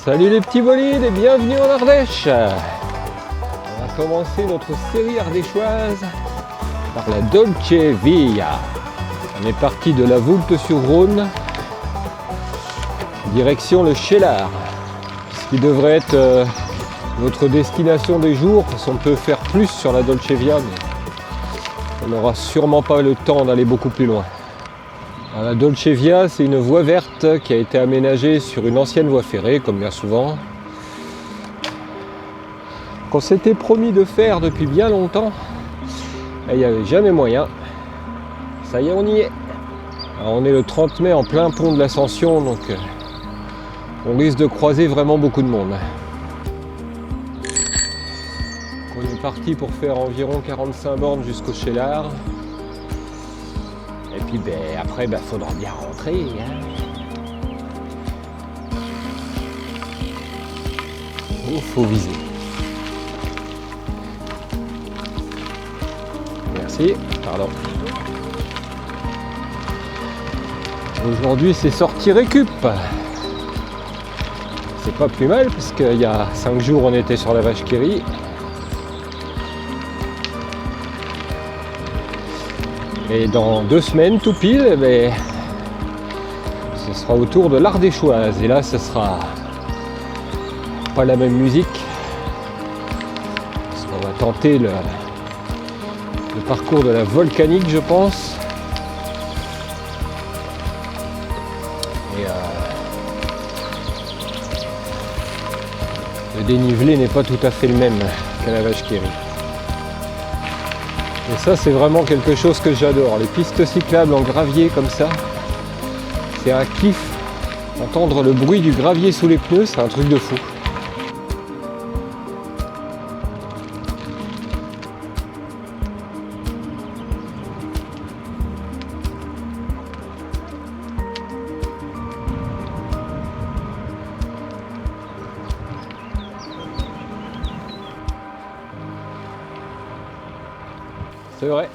Salut les petits bolides et bienvenue en Ardèche. On va commencer notre série ardéchoise par la Dolce Via. On est parti de la Voulte-sur-Rhône, direction le Cheylard, ce qui devrait être notre destination des jours, parce qu'on peut faire plus sur la Dolce Via, mais on n'aura sûrement pas le temps d'aller beaucoup plus loin. Alors, la Dolce Via, c'est une voie verte qui a été aménagée sur une ancienne voie ferrée, comme bien souvent, qu'on s'était promis de faire depuis bien longtemps, et il n'y avait jamais moyen. Ça y est, on y est. Alors, on est le 30 mai en plein pont de l'Ascension, donc on risque de croiser vraiment beaucoup de monde. On est parti pour faire environ 45 bornes jusqu'au Cheylard. Et puis après, faudra bien rentrer. Il faut viser. Merci. Pardon. Aujourd'hui, c'est sortie récup. C'est pas plus mal, parce qu'il y a 5 jours, on était sur la vache qui rit. Et dans 2 semaines, tout pile, ce sera au tour de l'Ardéchoise. Et là, ce sera pas la même musique. Parce qu'on va tenter le parcours de la volcanique, je pense. Et le dénivelé n'est pas tout à fait le même qu'à la vache qui rit. Et ça, c'est vraiment quelque chose que j'adore. Les pistes cyclables en gravier comme ça, c'est un kiff. Entendre le bruit du gravier sous les pneus, c'est un truc de fou. C'est vrai.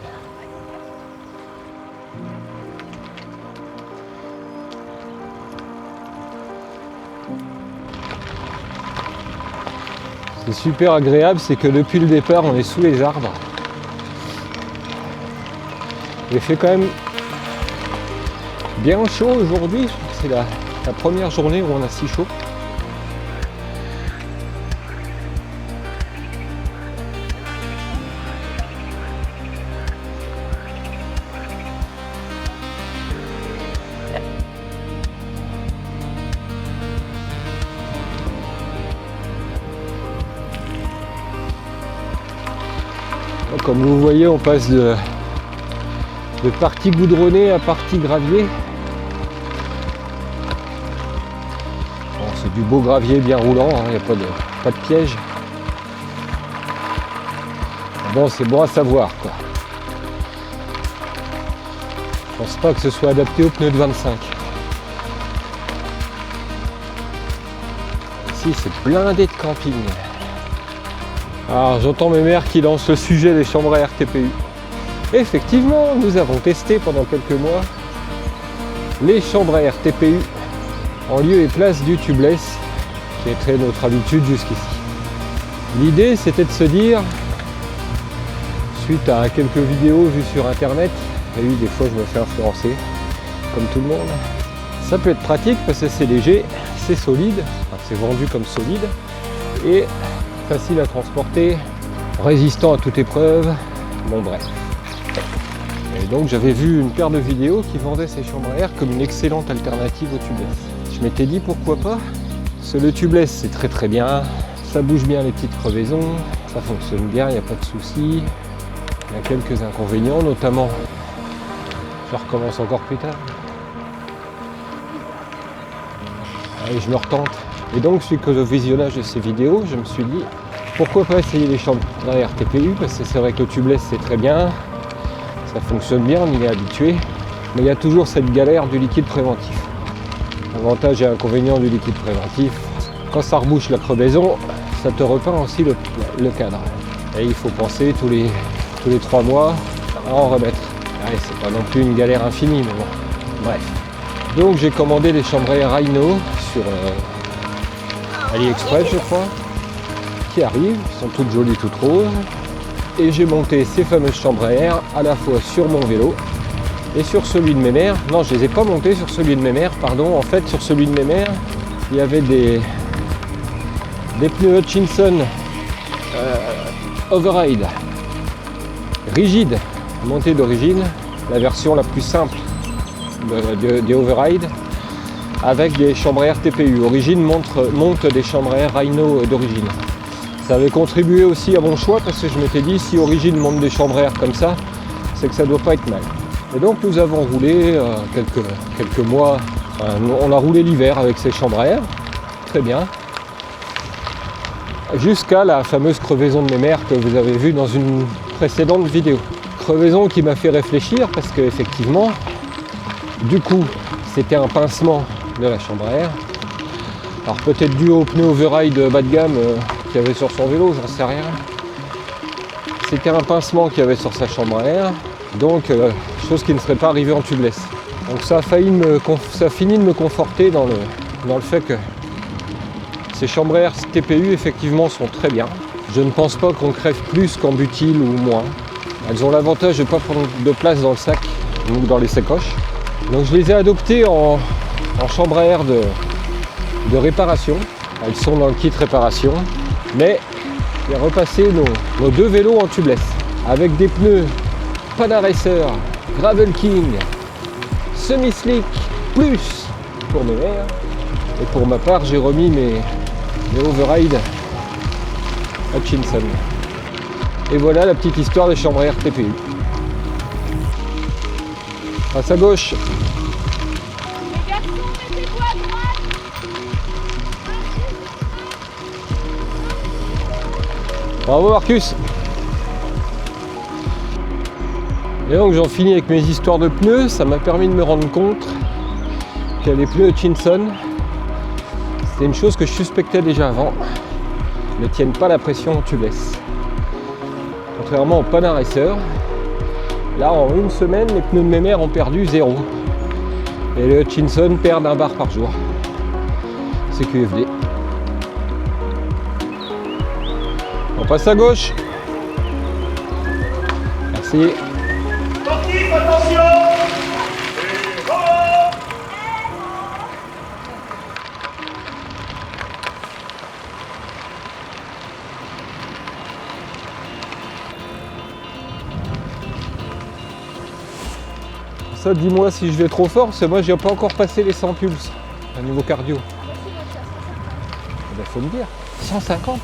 C'est super agréable, c'est que depuis le départ, on est sous les arbres. Il fait quand même bien chaud aujourd'hui. C'est la première journée où on a si chaud. Comme vous voyez, on passe de partie goudronnée à partie gravier. Bon, c'est du beau gravier bien roulant, il n'y a pas de piège. Bon, c'est bon à savoir, quoi. Je pense pas que ce soit adapté aux pneus de 25. Ici, c'est blindé de camping. Alors j'entends mes mères qui lancent le sujet des chambres à RTPU. Effectivement, nous avons testé pendant quelques mois les chambres à RTPU en lieu et place du tubeless, qui était notre habitude jusqu'ici. L'idée, c'était de se dire, suite à quelques vidéos vues sur internet, et oui, des fois je me fais influencer, comme tout le monde, ça peut être pratique parce que c'est léger, c'est solide, enfin, c'est vendu comme solide, et facile à transporter, résistant à toute épreuve, bon bref. Et donc j'avais vu une paire de vidéos qui vendaient ces chambres à air comme une excellente alternative au tubeless. Je m'étais dit pourquoi pas, parce que le tubeless c'est très très bien, ça bouge bien les petites crevaisons, ça fonctionne bien, il n'y a pas de souci. Il y a quelques inconvénients, notamment, je recommence encore plus tard. Allez, je me retente. Et donc, suite au visionnage de ces vidéos, je me suis dit, pourquoi pas essayer les chambres à RTPU, parce que c'est vrai que le tubeless c'est très bien, ça fonctionne bien, on y est habitué, mais il y a toujours cette galère du liquide préventif. Avantage et inconvénient du liquide préventif, quand ça rebouche la crevaison, ça te repeint aussi le cadre. Et il faut penser tous les 3 mois à en remettre. Allez, c'est pas non plus une galère infinie, mais bon, bref. Donc j'ai commandé les chambres à air Rhino AliExpress je crois, qui arrivent, elles sont toutes jolies, toutes roses. Et j'ai monté ces fameuses chambres à air à la fois sur mon vélo et sur celui de mes mères. Non, je les ai pas montées sur celui de mes mères, pardon. En fait, sur celui de mes mères, il y avait des pneus Hutchinson Override rigide, montée d'origine, la version la plus simple des Override, avec des chambres à air TPU. Origine monte des chambres à air Rhino d'origine. Ça avait contribué aussi à mon choix parce que je m'étais dit si Origine monte des chambres à air comme ça, c'est que ça doit pas être mal. Et donc nous avons roulé quelques mois, enfin, on a roulé l'hiver avec ces chambres à air, très bien, jusqu'à la fameuse crevaison de mes mères que vous avez vue dans une précédente vidéo. Crevaison qui m'a fait réfléchir parce qu'effectivement, du coup, c'était un pincement de la chambre à air. Alors peut-être dû au pneu Override bas de gamme qu'il y avait sur son vélo, j'en sais rien. C'était un pincement qu'il y avait sur sa chambre à air, donc chose qui ne serait pas arrivée en tubeless. Donc ça a fini de me conforter dans le fait que ces chambres à air TPU effectivement sont très bien. Je ne pense pas qu'on crève plus qu'en butyle ou moins. Elles ont l'avantage de ne pas prendre de place dans le sac ou dans les sacoches. Donc je les ai adoptées en chambre à air de réparation. Elles sont dans le kit réparation. Mais j'ai repassé nos deux vélos en tubeless avec des pneus Pana Racer Gravel King semi-slick plus pour mes mères. Et pour ma part, j'ai remis mes Override Hutchinson. Et voilà la petite histoire des chambres à air TPU. Passe à gauche. Les garçons, mettez-vous à droite. Bravo Marcus. Et donc j'en finis avec mes histoires de pneus. Ça m'a permis de me rendre compte que les pneus Hutchinson, c'était une chose que je suspectais déjà avant, ne tiennent pas la pression en tubeless. Contrairement au Pana Racer, là en une semaine, les pneus de mes mères ont perdu 0. Et les Hutchinson perdent 1 bar par jour. C'est QFD. On passe à gauche. Merci. Sportif, attention! Et bravo! Ça, dis-moi si je vais trop fort, parce que moi, j'ai pas encore passé les 100 pulses à niveau cardio. Il faut me dire, 150.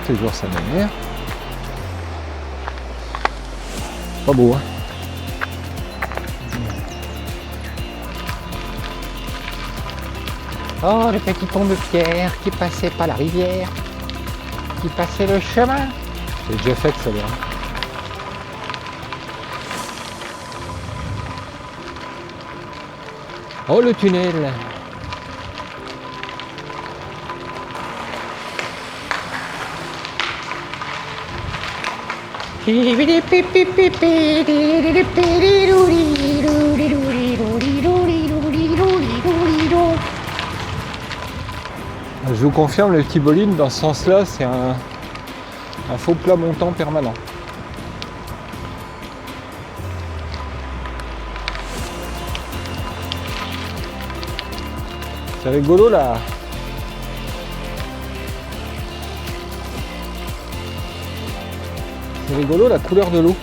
Toujours sa manière. Pas beau, hein? Oh, le petit pont de pierre qui passait par la rivière, qui passait le chemin. J'ai déjà fait ça, là. Oh, le tunnel! Je vous confirme, le petit bolide, dans ce sens-là, c'est un faux plat montant permanent. C'est rigolo là. C'est rigolo la couleur de l'eau.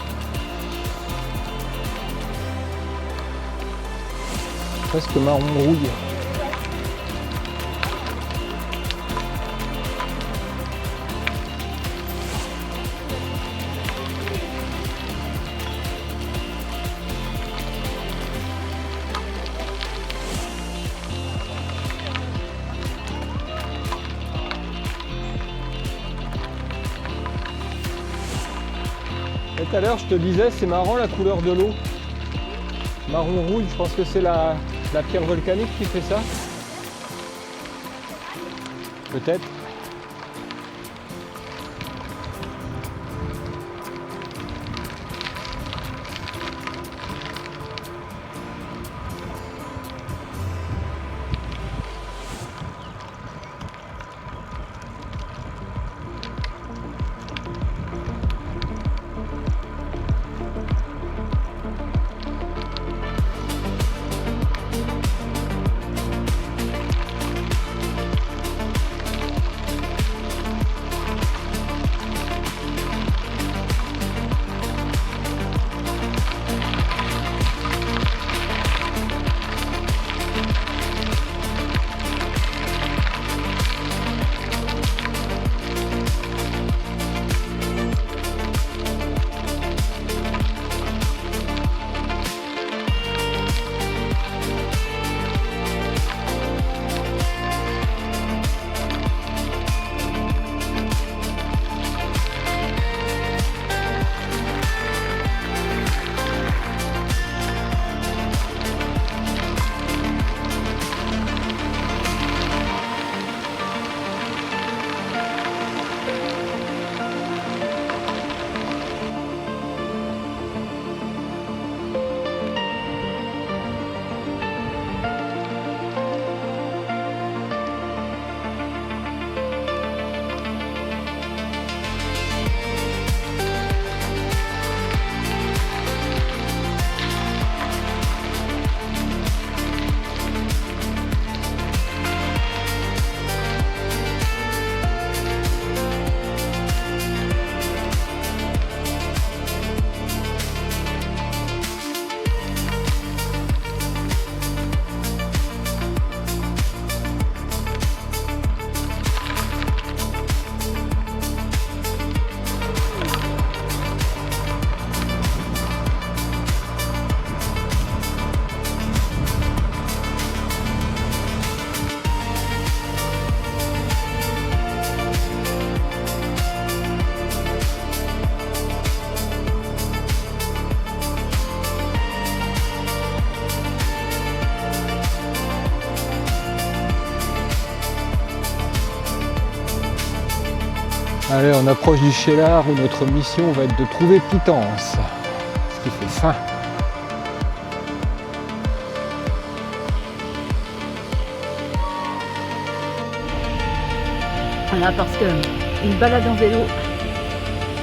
Presque marron rouille. Et tout à l'heure, je te disais, c'est marrant la couleur de l'eau. Marron rouge, je pense que c'est la pierre volcanique qui fait ça. Peut-être. Allez, on approche du Cheylard où notre mission va être de trouver Pitance, ce qui fait faim. Voilà, parce que une balade en vélo,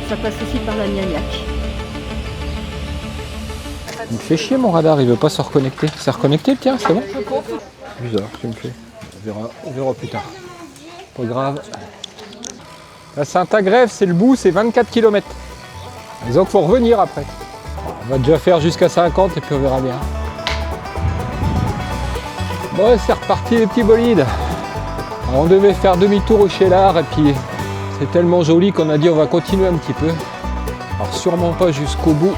ça passe aussi par la Gnagnac. Il me fait chier mon radar, il veut pas se reconnecter. C'est reconnecté le tien, c'est bon? Bizarre, tu me fais. On verra plus tard. Pas grave. La Saint-Agrève, c'est le bout, c'est 24 km. Donc il faut revenir après. On va déjà faire jusqu'à 50 et puis on verra bien. Bon, c'est reparti les petits bolides. Alors, on devait faire demi-tour au Cheylard et puis c'est tellement joli qu'on a dit on va continuer un petit peu. Alors sûrement pas jusqu'au bout.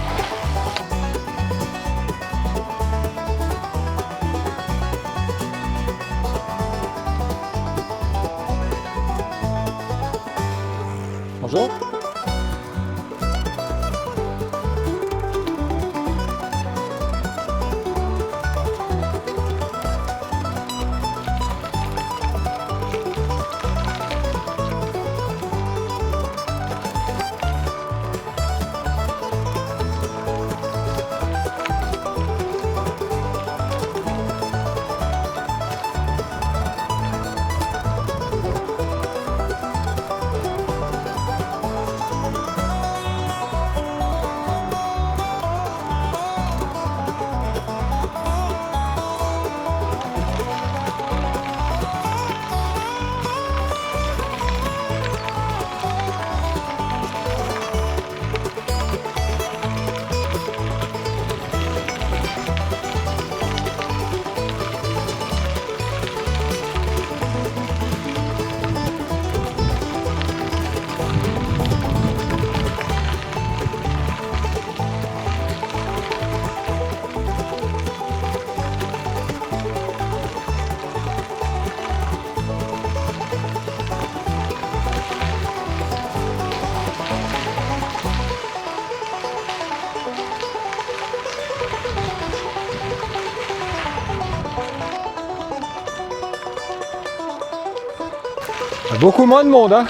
Bonjour. Beaucoup moins de monde, hein.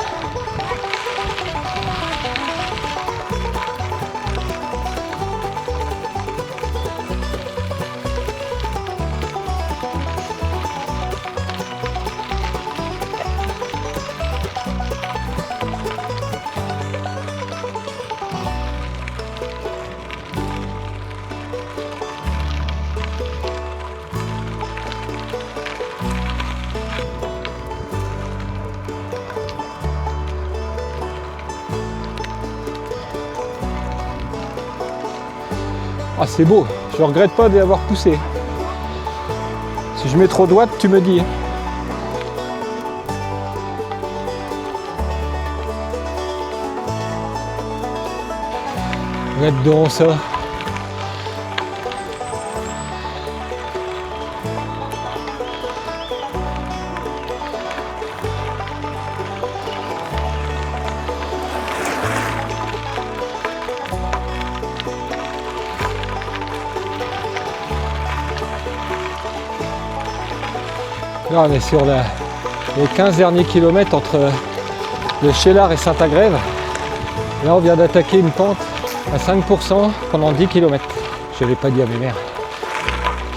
Ah, c'est beau, je regrette pas d'y avoir poussé. Si je mets trop de watts, tu me dis. Regarde donc ça. Là, on est sur les 15 derniers kilomètres entre le Cheylard et Saint-Agrève. Là, on vient d'attaquer une pente à 5% pendant 10 km. Je ne l'ai pas dit à mes mères.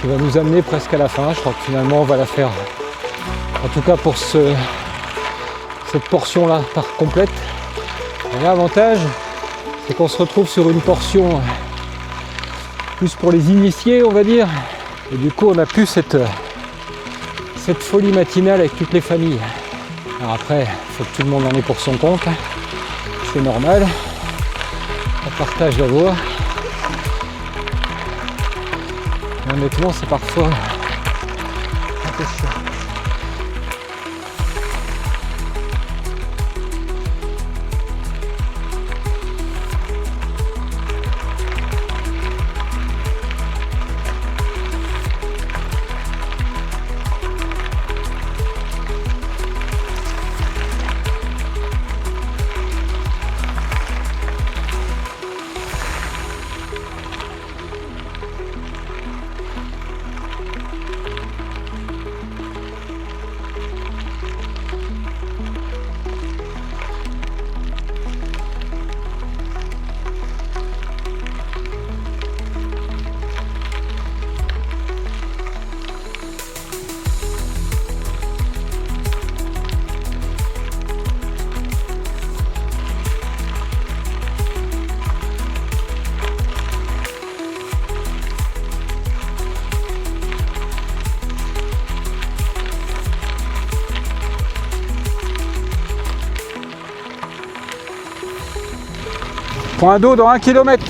Qui va nous amener presque à la fin. Je crois que finalement, on va la faire, en tout cas pour cette portion-là, par complète. Et l'avantage, c'est qu'on se retrouve sur une portion plus pour les initiés, on va dire. Et du coup, on a plus cette folie matinale avec toutes les familles. Alors après, il faut que tout le monde en ait pour son compte. C'est normal. On partage la voie. Mais honnêtement, c'est parfois un peu chiant. Point d'eau dans 1 km.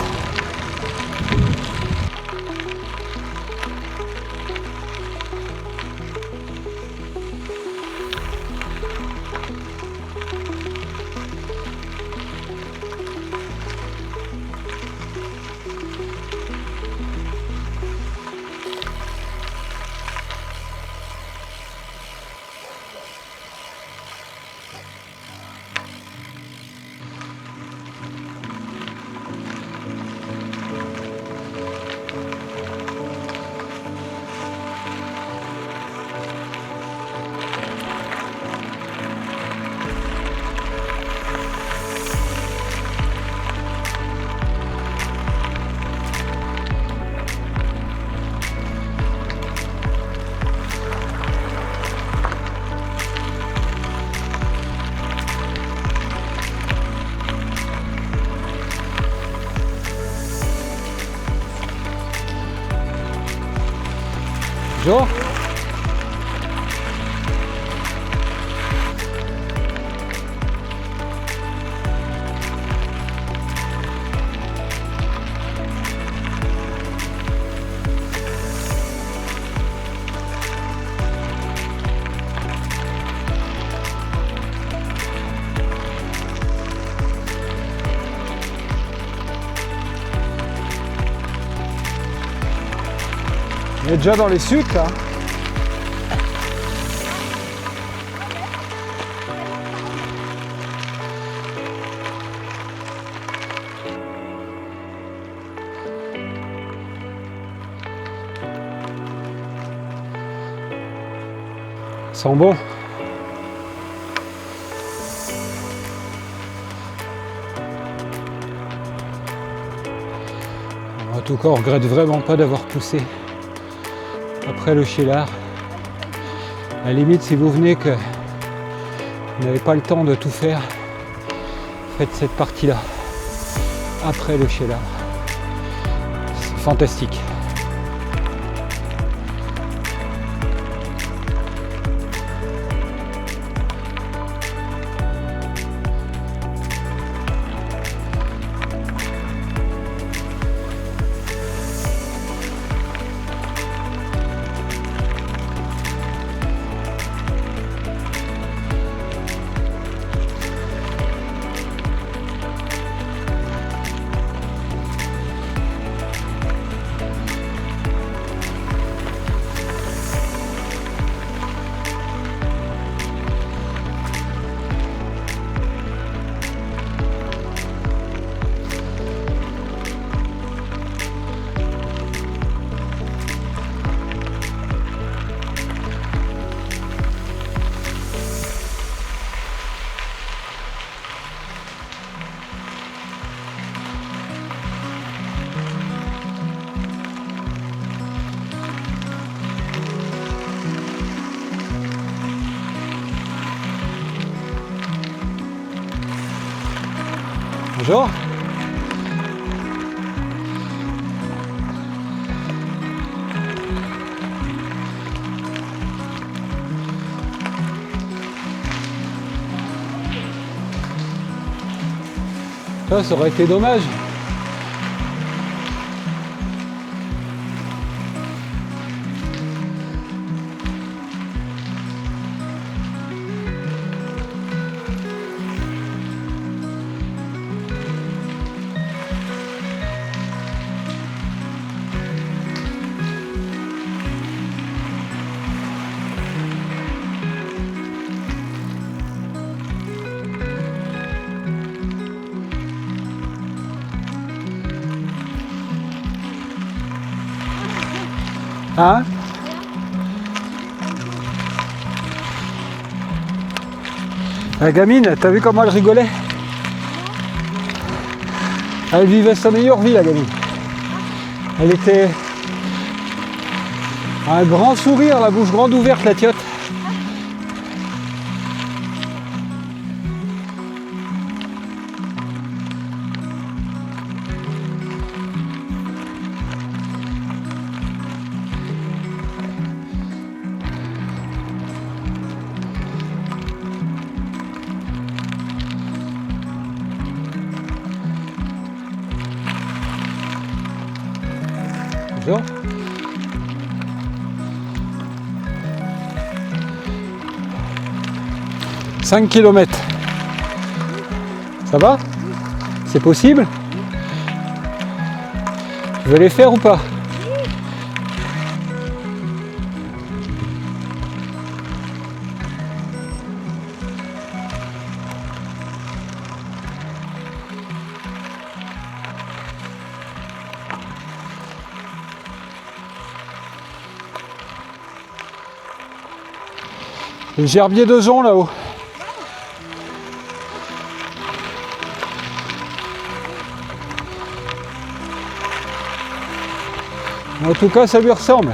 Genre. On est déjà dans les sucres là. Ça sent bon. tout cas, on regrette vraiment pas d'avoir poussé après le Cheylard. À la limite, si vous venez que vous n'avez pas le temps de tout faire, faites cette partie-là après le Cheylard. C'est fantastique. Bonjour. Ça aurait été dommage. Hein? La gamine, t'as vu comment elle rigolait? Elle vivait sa meilleure vie, la gamine. Elle était... un grand sourire, la bouche grande ouverte, la tiotte. Bonjour. « 5 km. Ça va? C'est possible? Tu veux les faire ou pas? Le gerbier de Zon là-haut. En tout cas, ça lui ressemble.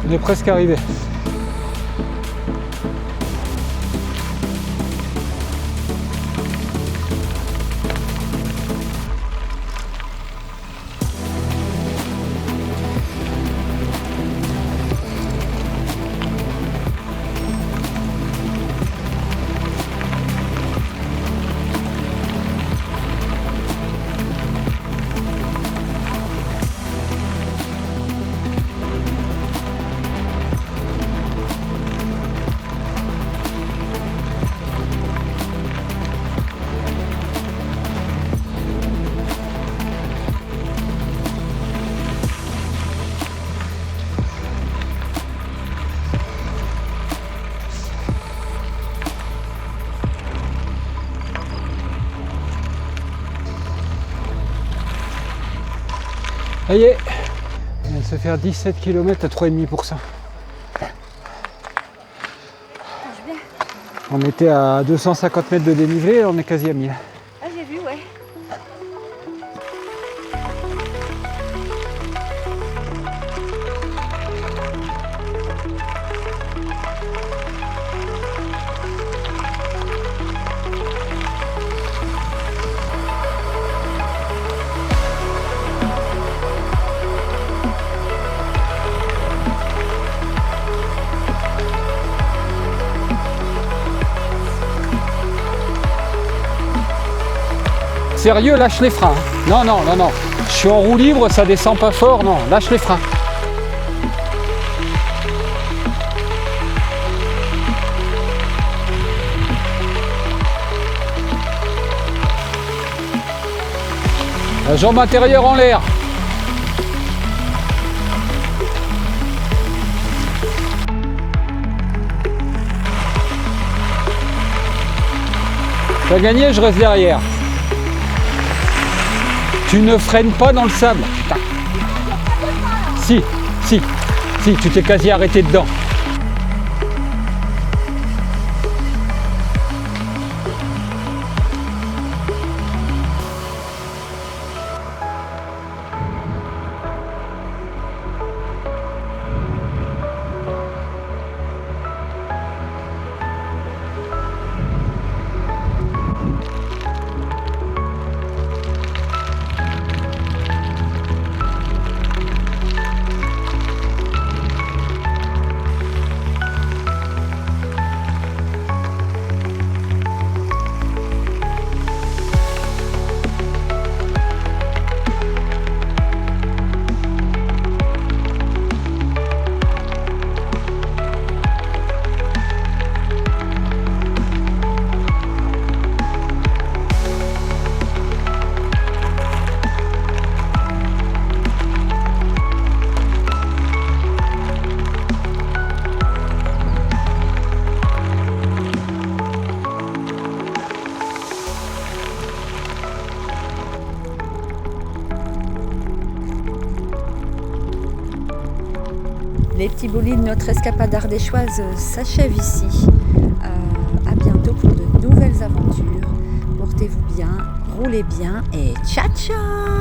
On est presque arrivé. Ça y est, on vient de se faire 17 km à 3,5%. On était à 250 mètres de dénivelé, on est quasi à 1000. Ah, j'ai vu, ouais. Sérieux, lâche les freins. Non, non, non, non. Je suis en roue libre, ça descend pas fort. Non, lâche les freins. La jambe intérieure en l'air. T'as gagné, je reste derrière. Tu ne freines pas dans le sable. Putain. Si, tu t'es quasi arrêté dedans. Les petits bolides de notre escapade ardéchoise s'achèvent ici. À bientôt pour de nouvelles aventures. Portez-vous bien, roulez bien et ciao ciao!